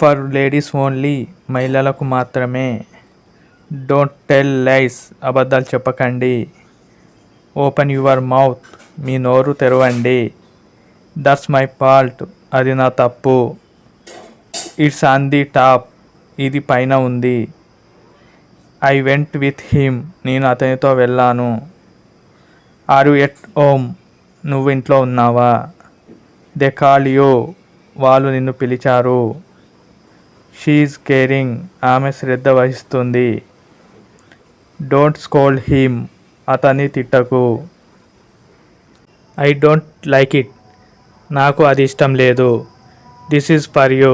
For ladies only, మహిళలకు మాత్రమే. Don't tell lies, అబద్ధాలు చెప్పకండి. ఓపెన్ యువర్ మౌత్, మీ నోరు తెరవండి. దట్స్ మై ఫాల్ట్, అది నా తప్పు. ఇట్స్ ఆన్ ది టాప్, ఇది పైన ఉంది. ఐ వెంట్ విత్ హిమ్, నేను అతనితో వెళ్ళాను. ఆర్ యు ఎట్ హోమ్, నువ్వు ఇంట్లో ఉన్నావా? దే కాల్ యూ, వాళ్ళు నిన్ను పిలిచారు. షీఈస్ కేరింగ్, ఆమె శ్రద్ధ వహిస్తుంది. డోంట్ స్కోల్డ్ హిమ్, అతన్ని తిట్టకు. ఐ డోంట్ లైక్ ఇట్, నాకు అది ఇష్టం లేదు. దిస్ ఈజ్ ఫర్ యూ,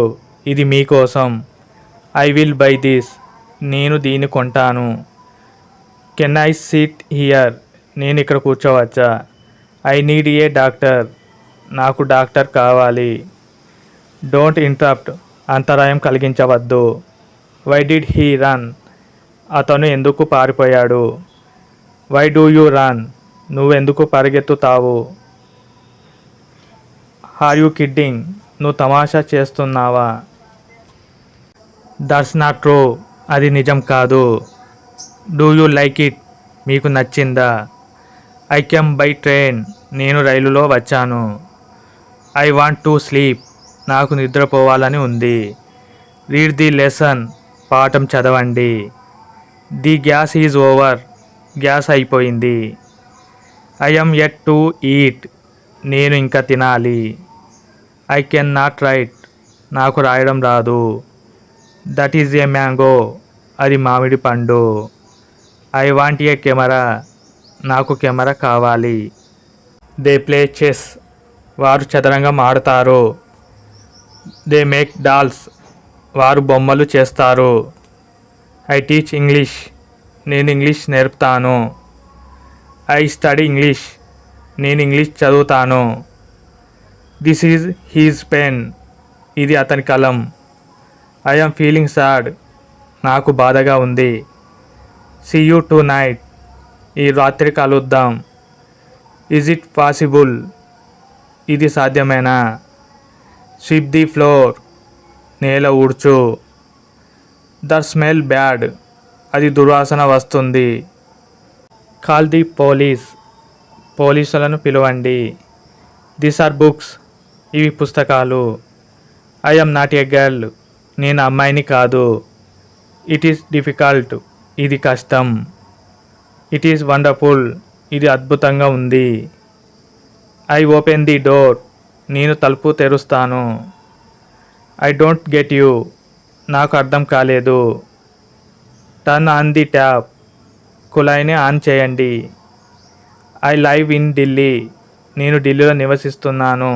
ఇది మీకోసం. ఐ విల్ బై దిస్, నేను దీన్ని కొంటాను. కెన్ ఐ సిట్ హియర్, నేను ఇక్కడ కూర్చోవచ్చా? ఐ నీడ్ ఏ డాక్టర్, నాకు డాక్టర్ కావాలి. డోంట్ ఇంటరప్ట్, అంతరాయం కలిగించవద్దు. వై డిడ్ హీ రన్, అతను ఎందుకు పారిపోయాడు? వై డూ యూ రన్, నువ్వెందుకు పరిగెత్తుతావు? ఆర్ యూ కిడ్డింగ్, నువ్వు తమాషా చేస్తున్నావా? దట్స్ నాట్ ట్రూ, అది నిజం కాదు. డూ యూ లైక్ ఇట్, మీకు నచ్చిందా? ఐ కెమ్ బై ట్రైన్, నేను రైలులో వచ్చాను. ఐ వాంట్ టు స్లీప్, నాకు నిద్రపోవాలని ఉంది. రీడ్ ది లెసన్, పాఠం చదవండి. The gas is over, gas అయిపోయింది. I am yet to eat, నేను ఇంకా తినాలి. ఐ కెన్ నాట్ రైట్, నాకు రాయడం రాదు. దట్ ఈజ్ ఏ మ్యాంగో, అది మామిడి పండు. ఐ వాంట్ ఏ కెమెరా, నాకు కెమెరా కావాలి. దే ప్లే చెస్, వారు చదరంగం ఆడతారు. దే మేక్ డాల్స్, వారు బొమ్మలు చేస్తారు. ఐ టీచ్ ఇంగ్లీష్, నేను ఇంగ్లీష్ నేర్పుతాను. ఐ స్టడీ ఇంగ్లీష్, నేను ఇంగ్లీష్ చదువుతాను. దిస్ ఈజ్ హీజ్ పెన్, ఇది అతని కలం. ఐ యామ్ ఫీలింగ్ సాడ్, నాకు బాధగా ఉంది. సీ యూ టు నైట్, ఈ రాత్రి కలుద్దాం. ఈజ్ ఇట్ పాసిబుల్, ఇది సాధ్యమేనా? స్వీప్ ది ఫ్లోర్, నేల ఊడ్చు. ద స్మెల్ బ్యాడ్, అది దుర్వాసన వస్తుంది. కాల్ ది పోలీస్, పోలీసులను పిలవండి. దీస్ ఆర్ బుక్స్, ఇవి పుస్తకాలు. I am not a girl, నేను అమ్మాయిని కాదు. ఇట్ ఈస్ డిఫికల్ట్, ఇది కష్టం. ఇట్ ఈస్ వండర్ఫుల్, ఇది అద్భుతంగా ఉంది. ఐ ఓపెన్ ది డోర్, నేను తలుపు తెరుస్తాను. ఐ డోంట్ గెట్ యూ, నాకు అర్థం కాలేదు. టర్న్ ఆన్ ది ట్యాప్, కుళాయిని ఆన్ చేయండి. ఐ లైవ్ ఇన్ ఢిల్లీ, నేను ఢిల్లీలో నివసిస్తున్నాను.